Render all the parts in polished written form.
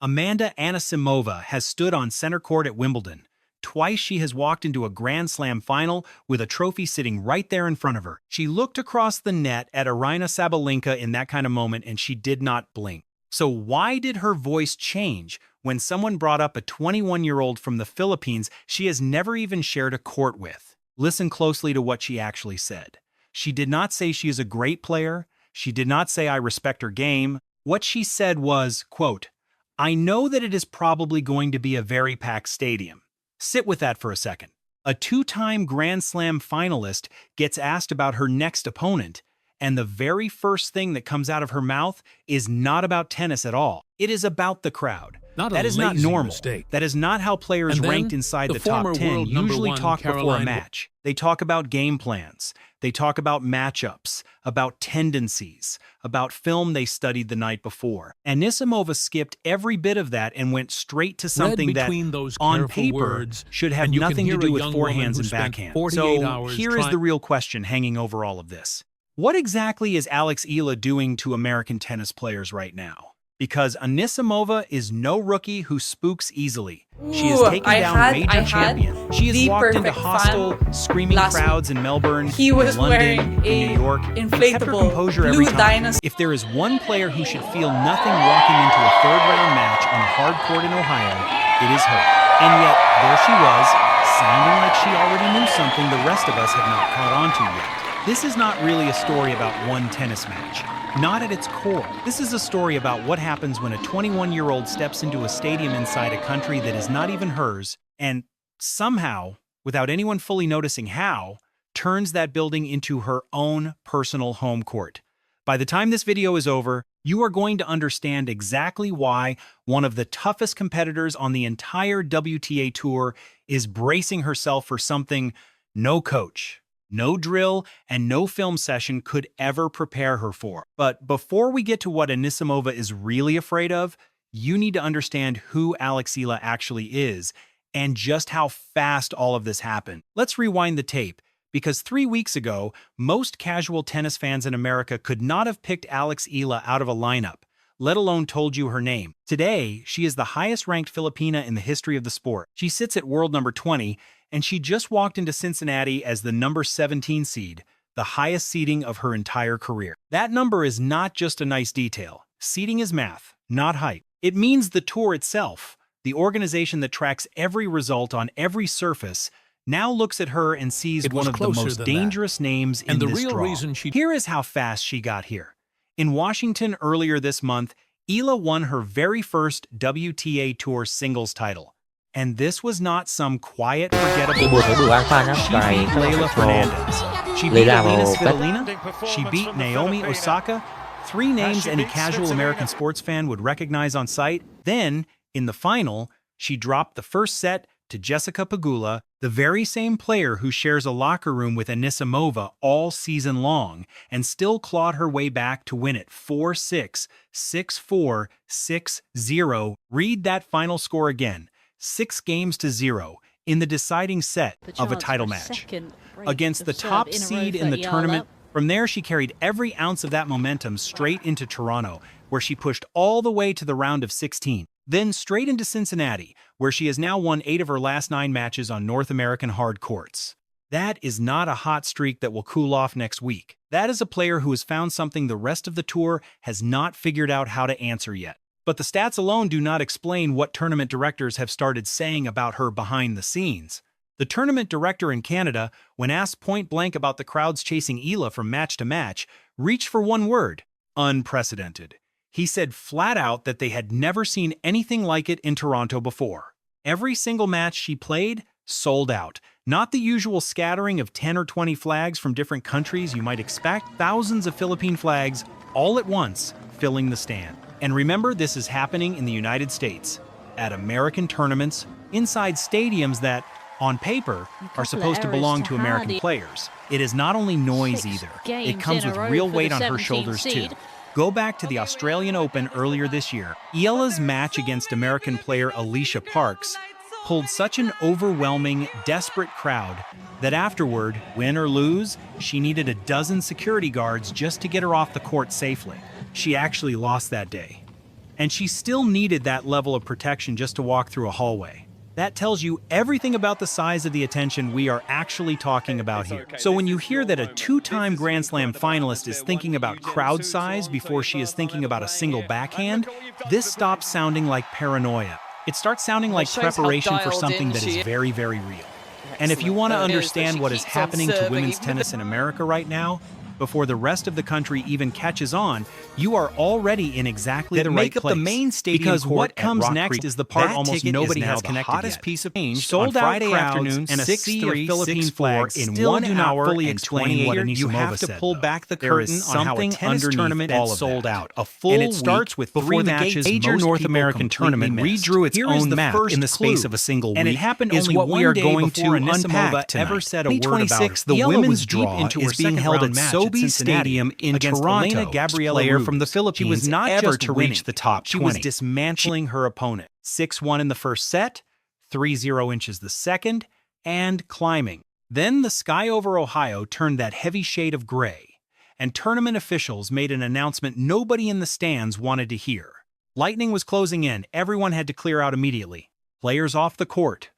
Amanda Anisimova has stood on center court at Wimbledon. Twice she has walked into a Grand Slam final with a trophy sitting right there in front of her. She looked across the net at Aryna Sabalenka in that kind of moment and she did not blink. So why did her voice change when someone brought up a 21-year-old from the Philippines she has never even shared a court with? Listen closely to what she actually said. She did not say she is a great player. She did not say I respect her game. What she said was, quote, "I know that it is probably going to be a very packed stadium." Sit with that for a second. A two-time Grand Slam finalist gets asked about her next opponent, and the very first thing that comes out of her mouth is not about tennis at all. It is about the crowd. That is not normal. Mistake. That is not how players ranked inside the top 10 usually talk before a match. They talk about game plans. They talk about matchups, about tendencies, about film they studied the night before. Anisimova skipped every bit of that and went straight to something that, on paper, should have nothing to do with forehands and backhands. So here is the real question hanging over all of this. What exactly is Alex Eala doing to American tennis players right now? Because Anisimova is no rookie who spooks easily. She has taken down major champions. She has walked into hostile, screaming crowds in Melbourne, he was London, in New York, and kept her composure every time. If there is one player who should feel nothing walking into a third-round match on a hard court in Ohio, it is her. And yet, there she was, sounding like she already knew something the rest of us have not caught on to yet. This is not really a story about one tennis match. Not at its core. This is a story about what happens when a 21-year-old steps into a stadium inside a country that is not even hers and somehow, without anyone fully noticing how, turns that building into her own personal home court. By the time this video is over, you are going to understand exactly why one of the toughest competitors on the entire WTA Tour is bracing herself for something no coach, no drill, and no film session could ever prepare her for. But before we get to what Anisimova is really afraid of, you need to understand who Alex Eala actually is and just how fast all of this happened. Let's rewind the tape, because 3 weeks ago, most casual tennis fans in America could not have picked Alex Eala out of a lineup, let alone told you her name. Today, she is the highest-ranked Filipina in the history of the sport. She sits at world number 20, and she just walked into Cincinnati as the number 17 seed, the highest seeding of her entire career. That number is not just a nice detail. Seeding is math, not height. It means the tour itself, the organization that tracks every result on every surface, now looks at her and sees one of the most dangerous names in this draw. Here is how fast she got here. In Washington earlier this month, Eala won her very first WTA Tour singles title. And this was not some quiet, forgettable battle. She beat Leylah Fernandez. She beat Alina Svitolina. She beat Naomi Osaka. 3 names any casual American sports fan would recognize on sight. Then, in the final, she dropped the first set to Jessica Pegula, the very same player who shares a locker room with Anisimova all season long, and still clawed her way back to win it 4-6, 6-4, 6-0. Read that final score again. 6-0 in the deciding set of a title match against the top seed in the tournament. From there, she carried every ounce of that momentum straight into Toronto, where she pushed all the way to the round of 16. Then straight into Cincinnati, where she has now won 8 of her last 9 matches on North American hard courts. That is not a hot streak that will cool off next week. That is a player who has found something the rest of the tour has not figured out how to answer yet. But the stats alone do not explain what tournament directors have started saying about her behind the scenes. The tournament director in Canada, when asked point-blank about the crowds chasing Eala from match to match, reached for one word: unprecedented. He said flat out that they had never seen anything like it in Toronto before. Every single match she played, sold out. Not the usual scattering of 10 or 20 flags from different countries you might expect. Thousands of Philippine flags, all at once, filling the stand. And remember, this is happening in the United States, at American tournaments, inside stadiums that, on paper, are supposed to belong to American players. It is not only noise either. It comes with real weight on her shoulders too. Go back to the Australian Open earlier this year. Eala's match against American player Alicia Parks pulled such an overwhelming, desperate crowd that afterward, win or lose, she needed a dozen security guards just to get her off the court safely. She actually lost that day. and she still needed that level of protection just to walk through a hallway. That tells you everything about the size of the attention we are actually talking about here. So when you hear that a two-time Grand Slam finalist is thinking about crowd size before she is thinking about a single backhand, this stops sounding like paranoia. It starts sounding like preparation for something that is very, very real. And if you want to understand what is happening to women's tennis in America right now, before the rest of the country even catches on, you are already in exactly the right place. The main stadium because what comes next is the part almost nobody has connected yet. Piece of change sold out Friday crowds afternoon and a sea of Philippine 6-3, flags in still 1 do not hour fully and explain what 28. Anisimova You have to said, pull though. back the There is curtain on how a something tennis underneath tournament all had of sold that. out. A full And it starts week with before 3 the matches major most North people American tournament missed. redrew its Here is own the map first in the space clue. of a single And week. it happened is only what we one are day going before to Anisimova unpack tonight. ever said a word about it. The Eala women's was deep draw into her is being held at second-round match Sobe Cincinnati Stadium in against Toronto. Elena Gabriela Player Ruse. from the Philippines She was not ever just to winning. reach the top 20. She was dismantling her opponent. 6-1 in the first set, 3-0 inches the second, and climbing. Then the sky over Ohio turned that heavy shade of gray, and tournament officials made an announcement nobody in the stands wanted to hear. Lightning was closing in. Everyone had to clear out immediately. Players off the court.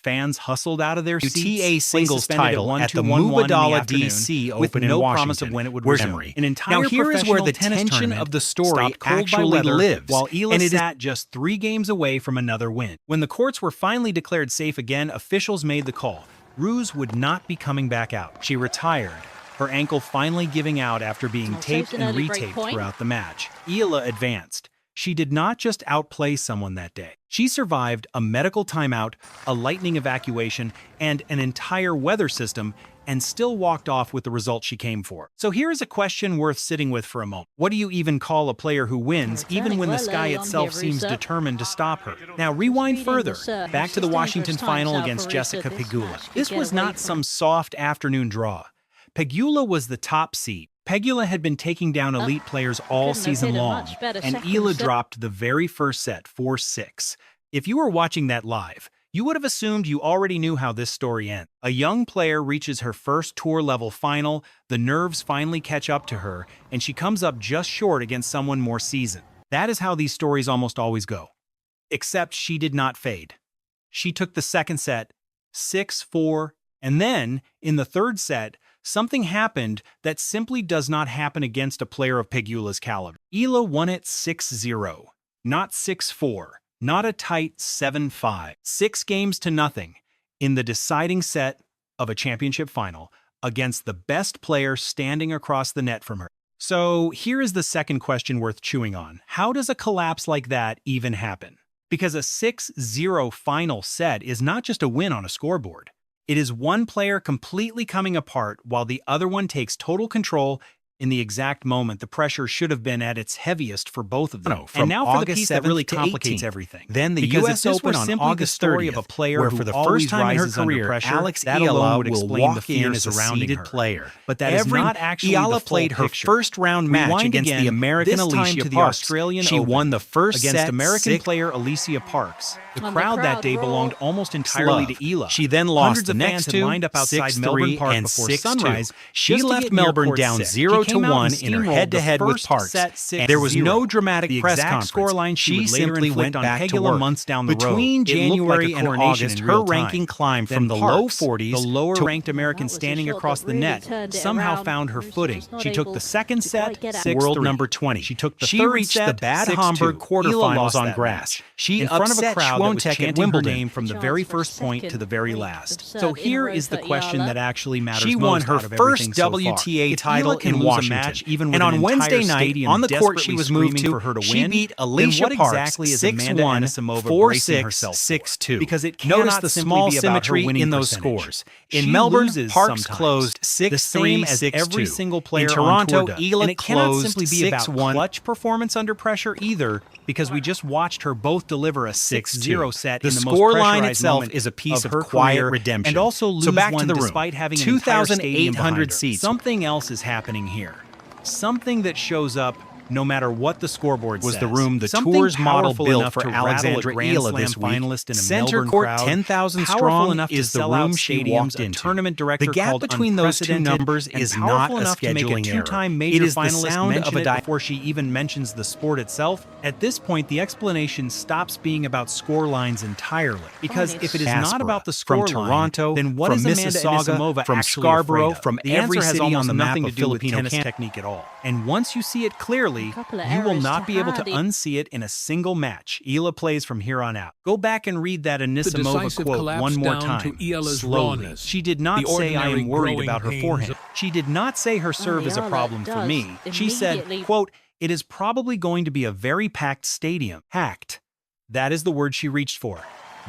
Fans hustled out of their seats. WTA singles title at the 1-2-1-1 Mubadala DC with Open no in promise Washington. of when it would Where's resume. Emory? An entire Now here is where the tennis tension tournament of the story stopped cold by actually weather, lives, while Eala and it is sat just 3 games away from another win. When the courts were finally declared safe again, officials made the call. Ruse would not be coming back out. She retired, her ankle finally giving out after being taped and retaped throughout the match. Eala advanced. She did not just outplay someone that day. She survived a medical timeout, a lightning evacuation, and an entire weather system, and still walked off with the result she came for. So here is a question worth sitting with for a moment. What do you even call a player who wins, even when the sky itself seems determined to stop her? Now rewind further, back to the Washington final against Jessica Pegula. This was not some soft afternoon draw. Pegula was the top seed. Pegula had been taking down elite players all season long, and Eala dropped the very first set 4-6. If you were watching that live, you would have assumed you already knew how this story ends. A young player reaches her first tour-level final, the nerves finally catch up to her, and she comes up just short against someone more seasoned. That is how these stories almost always go. Except she did not fade. She took the second set, 6-4, and then, in the third set, something happened that simply does not happen against a player of Pegula's caliber. Eala won it 6-0, not 6-4, not a tight 7-5. 6 games to nothing in the deciding set of a championship final against the best player standing across the net from her. So here is the second question worth chewing on. How does a collapse like that even happen? Because a 6-0 final set is not just a win on a scoreboard. It is one player completely coming apart while the other one takes total control in the exact moment the pressure should have been at its heaviest for both of them. And now for the piece that really complicates everything. Then the because US if this Open were on simply August the story 30th, of a player where who for the always first time in her rises under career, pressure, Alex that alone Eala would will explain the walk fear in as a surrounding seeded her. player. But that is not actually Eala the full played her picture. first round match Rewind against again, the American this time Alicia to the Parks. Australian She Open won the first against set American 6 player Alicia Parks. The On the crowd that crowd day roared. belonged almost entirely to Eala. She then lost Hundreds the of next fans had 2, lined up outside 6-3 Melbourne Park and before 6-2. sunrise. She just to left get near Melbourne court down 6. 0-1 She in her came out and head-to-head steamrolled with the Parks. first set And there was 6-0. no dramatic The press exact conference. scoreline she would later simply inflict went on back to Pegula work. months down the road. Between It looked January like a and coronation August, in her real time. ranking climbed Then from the Parks, low 40s the lower-ranked to American That was a standing shot across that the really net, turned it somehow around. found her Ruse footing. was not She took able the second to set, quite get at 6-3. world number 20. She took the She third reached set, the Bad 6-2. Hamburg Eala quarterfinals lost on that grass. match. She in front of a upset crowd that was Schwontek at chanting her Wimbledon. name from the Chance very for first point to the very second last. third So in a here row is the for question Eala. that actually matters She most won out her of first everything so far. WTA If title Eala can in lose Washington. a match, even with And an on Wednesday entire night, stadium on the court she desperately was moved screaming to, for her to she win, beat then Alicia what Parks exactly is Amanda 6-1, Anisimova bracing herself for? 4-6, 6-2. Because it Notice cannot the simply small be about her symmetry winning in those percentage. scores. In She Melbourne, loses Parks sometimes. closed The 6-3, same as 6-2. every single player in Toronto, on tour does. Eala And it cannot closed simply be about 6-1. clutch performance under pressure either, because we just watched her both deliver a 6-0 set The in the most scoreline pressurized itself moment is a piece of her quiet career, redemption. and also lose So back one to the room. despite having an entire stadium 2,800 behind her. seats. Something else is happening here. Something that shows up no matter what the scoreboard was says. the room the Something tour's model powerful built enough for to rattle a Alex Grand Eala Slam this week. finalist in a Center Melbourne court, crowd, 10,000 powerful strong, enough to is the sell out room she stadiums, walked a into. tournament director The gap called between those two unprecedented, numbers and is powerful not a enough to make a scheduling error. two-time It major is the finalist sound mention of it a before she even mentions the sport itself. At this point, the explanation stops being about score lines entirely. Because if it is not about the score from line, Toronto, then what from is Amanda Mississauga, Anisimova from actually Scarborough, afraid of? from The every answer has city on almost the map nothing to of do with Filipino tennis technique at all. And once you see it clearly, you will not be able to unsee it in a single match. Eala plays from here on out. Go back and read that Anisimova quote one more time, slowly. She did not say, "I am worried about her forehand." She did not say her serve is a problem for me. She said, quote, "It is probably going to be a very packed stadium." Packed. That is the word she reached for.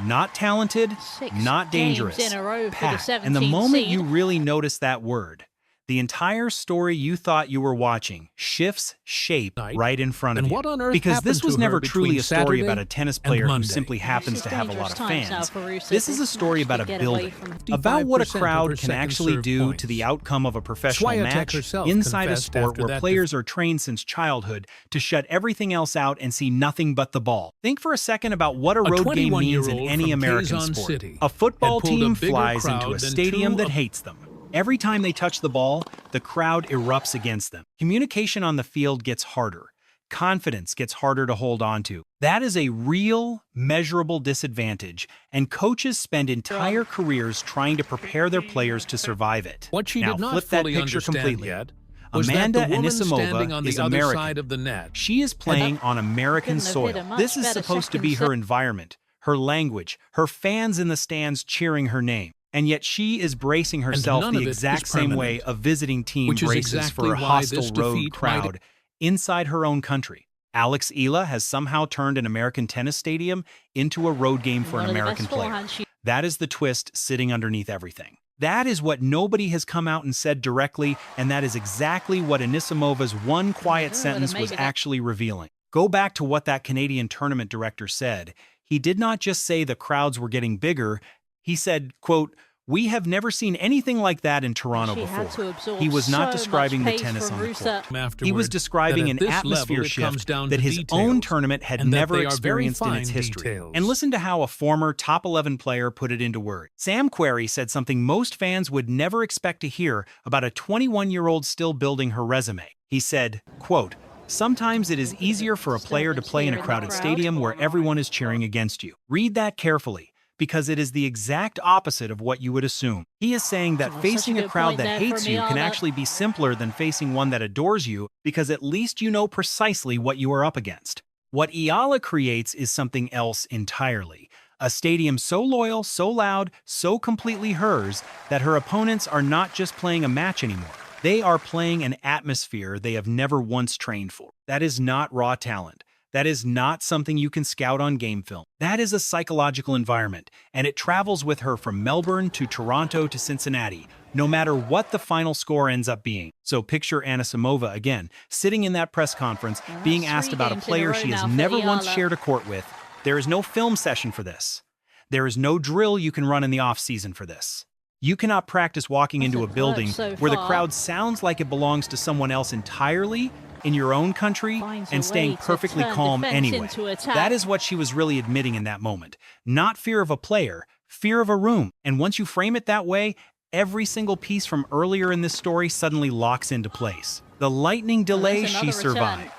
Not talented, not dangerous, packed. And the moment you really notice that word, the entire story you thought you were watching shifts shape right in front of you. Because this was never truly a story about a tennis player who simply happens to have a lot of fans. This is a story about a building, about what a crowd can actually do to the outcome of a professional match inside a sport where players are trained since childhood to shut everything else out and see nothing but the ball. Think for a second about what a road game means in any American sport. A football team flies into a stadium that hates them. Every time they touch the ball, the crowd erupts against them. Communication on the field gets harder. Confidence gets harder to hold on to. That is a real, measurable disadvantage, and coaches spend entire careers trying to prepare their players to survive it. What she now, did not flip that fully picture understand completely. yet was Amanda that the woman standing Anisimova on the is other American. side of the net. She is playing on American soil. This is supposed to be her environment, her language, her fans in the stands cheering her name. And yet she is bracing herself the exact same way a visiting team braces for a hostile road crowd inside her own country. Alex Eala has somehow turned an American tennis stadium into a road game for an American player. That is the twist sitting underneath everything. That is what nobody has come out and said directly, and that is exactly what Anisimova's one quiet sentence was actually revealing. Go back to what that Canadian tournament director said. He did not just say the crowds were getting bigger. He said, quote, "We have never seen anything like that in Toronto before." He was not describing the tennis on the court. He was describing an atmosphere shift that his own tournament had never experienced in its history. And listen to how a former top 11 player put it into words. Sam Querrey said something most fans would never expect to hear about a 21-year-old still building her resume. He said, quote, "Sometimes it is easier for a player to play in a crowded stadium where everyone is cheering against you." Read that carefully, because it is the exact opposite of what you would assume. He is saying that facing a crowd that hates you can actually be simpler than facing one that adores you, because at least you know precisely what you are up against. What Eala creates is something else entirely. A stadium so loyal, so loud, so completely hers, that her opponents are not just playing a match anymore. They are playing an atmosphere they have never once trained for. That is not raw talent. That is not something you can scout on game film. That is a psychological environment, and it travels with her from Melbourne to Toronto to Cincinnati, no matter what the final score ends up being. So picture Anisimova again, sitting in that press conference, being asked about a player she has never once shared a court with. There is no film session for this. There is no drill you can run in the off-season for this. You cannot practice walking into a building where the crowd sounds like it belongs to someone else entirely, in your own country, and staying perfectly calm anyway. That is what she was really admitting in that moment. Not fear of a player, fear of a room. And once you frame it that way, every single piece from earlier in this story suddenly locks into place. The lightning delay she survived.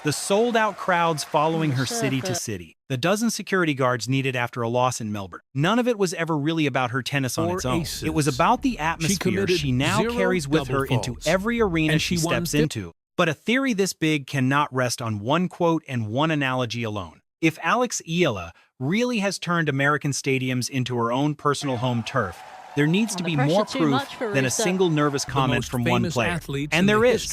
The sold-out crowds following her city to city. The dozen security guards needed after a loss in Melbourne. None of it was ever really about her tennis on its own. It was about the atmosphere she now carries with her into every arena she steps into. But a theory this big cannot rest on one quote and one analogy alone. If Alex Eala really has turned American stadiums into her own personal home turf, there needs to be more proof than a single nervous comment from one player. And there is.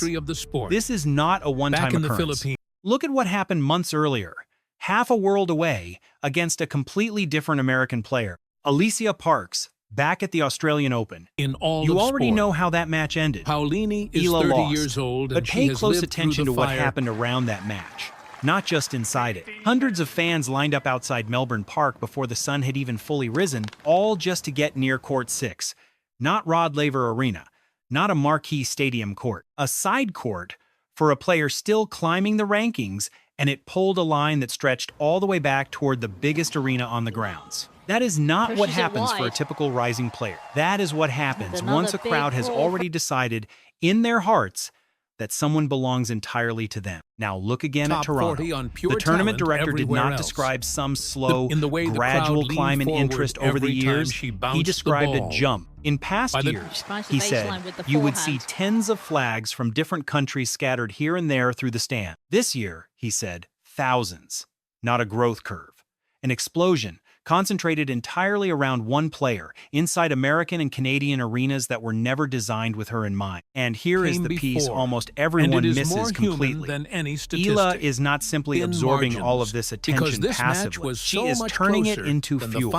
This is not a one-time occurrence. Look at what happened months earlier, half a world away, against a completely different American player, Alicia Parks, back at the Australian Open. You already know how that match ended. Paulini is Eala 30 lost. years old, and But she pay has close lived attention to through the what fire. happened around that match, not just inside it. Hundreds of fans lined up outside Melbourne Park before the sun had even fully risen, all just to get near Court 6. Not Rod Laver Arena, not a marquee stadium court, a side court for a player still climbing the rankings, and it pulled a line that stretched all the way back toward the biggest arena on the grounds. That is not what happens for a typical rising player. That is what happens once a crowd has already decided in their hearts that someone belongs entirely to them. Now look again at Toronto. The tournament director did not describe some slow, gradual climb in interest over the years. He described a jump. In past years, he said, you would see tens of flags from different countries scattered here and there through the stand. This year, he said, thousands, not a growth curve. An explosion concentrated entirely around one player inside American and Canadian arenas that were never designed with her in mind. And here is the piece almost everyone misses completely. Eala is not simply absorbing all of this attention passively. She is turning it into fuel.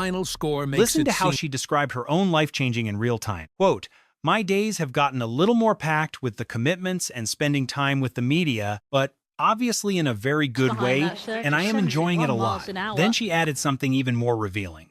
Listen to how she described her own life changing in real time. Quote, "My days have gotten a little more packed with the commitments and spending time with the media, but obviously in a very good way, and I am enjoying it a lot." Then she added something even more revealing.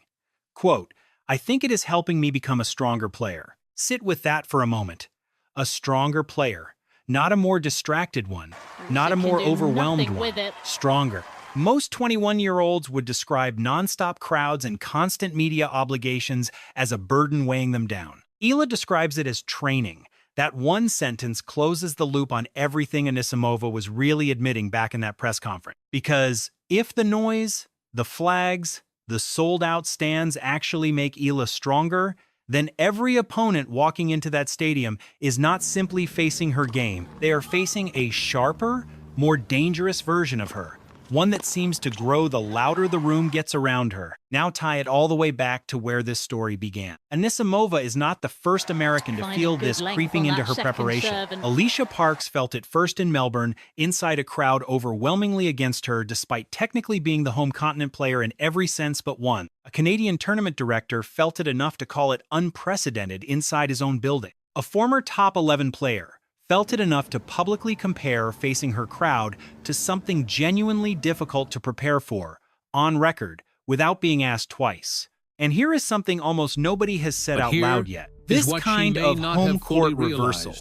Quote, "I think it is helping me become a stronger player." Sit with that for a moment. A stronger player, not a more distracted one, not a more overwhelmed one, stronger. Most 21-year-olds would describe nonstop crowds and constant media obligations as a burden weighing them down. Eala describes it as training. That one sentence closes the loop on everything Anisimova was really admitting back in that press conference. Because if the noise, the flags, the sold-out stands actually make Eala stronger, then every opponent walking into that stadium is not simply facing her game. They are facing a sharper, more dangerous version of her. One that seems to grow the louder the room gets around her. Now tie it all the way back to where this story began. Anisimova is not the first American to feel this creeping into her preparation. Alicia Parks felt it first in Melbourne, inside a crowd overwhelmingly against her, despite technically being the home continent player in every sense but one. A Canadian tournament director felt it enough to call it unprecedented inside his own building. A former top 11 player felt it enough to publicly compare facing her crowd to something genuinely difficult to prepare for, on record, without being asked twice. And here is something almost nobody has said out loud yet. This kind of home court reversal,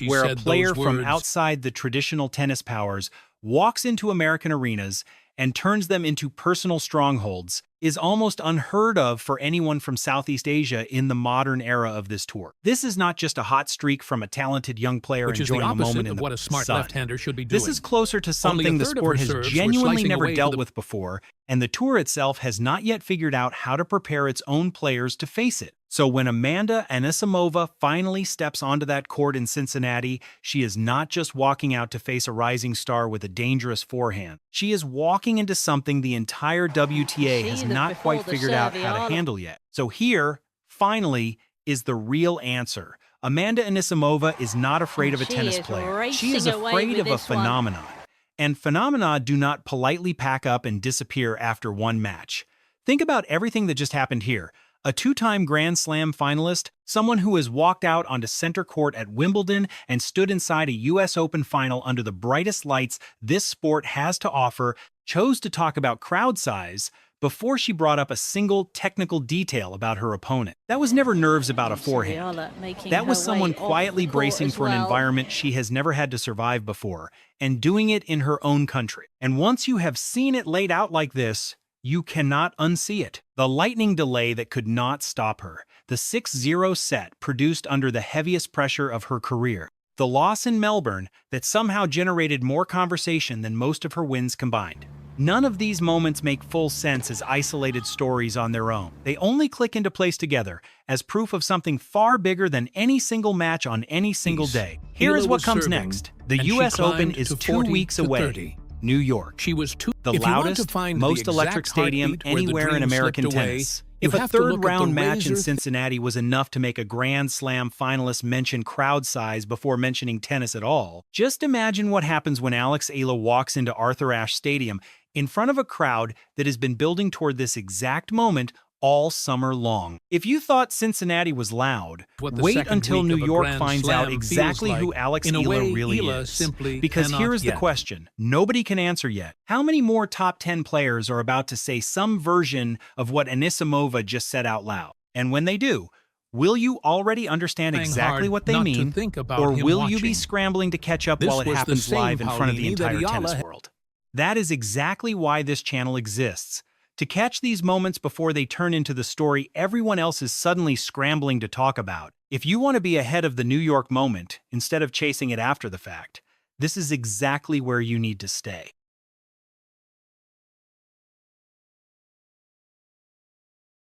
where a player from outside the traditional tennis powers walks into American arenas and turns them into personal strongholds, is almost unheard of for anyone from Southeast Asia in the modern era of this tour. This is not just a hot streak from a talented young player enjoying a moment in the sun. This is closer to something the sport has genuinely never dealt with before, and the tour itself has not yet figured out how to prepare its own players to face it. So when Amanda Anisimova finally steps onto that court in Cincinnati, she is not just walking out to face a rising star with a dangerous forehand. She is walking into something the entire WTA has not quite figured out how to handle yet. So here, finally, is the real answer. Amanda Anisimova is not afraid of a tennis player. She is afraid of a phenomenon. And phenomena do not politely pack up and disappear after one match. Think about everything that just happened here. A two-time Grand Slam finalist, someone who has walked out onto center court at Wimbledon and stood inside a US Open final under the brightest lights this sport has to offer, chose to talk about crowd size before she brought up a single technical detail about her opponent. That was never nerves about a forehand. That was someone quietly bracing for an environment she has never had to survive before, and doing it in her own country. And once you have seen it laid out like this, you cannot unsee it. The lightning delay that could not stop her. The 6-0 set produced under the heaviest pressure of her career. The loss in Melbourne that somehow generated more conversation than most of her wins combined. None of these moments make full sense as isolated stories on their own. They only click into place together as proof of something far bigger than any single match on any single day. Here is what comes next. The US Open is 2 weeks away. New York. The loudest, most electric stadium anywhere in American tennis. If a third-round match in Cincinnati was enough to make a Grand Slam finalist mention crowd size before mentioning tennis at all, just imagine what happens when Alex Eala walks into Arthur Ashe Stadium in front of a crowd that has been building toward this exact moment all summer long. If you thought Cincinnati was loud, wait until New York finds out exactly who Alex Eala really is. Because here is the question nobody can answer yet. How many more top 10 players are about to say some version of what Anisimova just said out loud? And when they do, Will you already understand Trying exactly hard what they not to mean, think about or him will you be watching. scrambling to catch up This while it was the happens same live in front of the Paulini that entire tennis Eala world? That is exactly why this channel exists. To catch these moments before they turn into the story everyone else is suddenly scrambling to talk about. If you want to be ahead of the New York moment, instead of chasing it after the fact, this is exactly where you need to stay.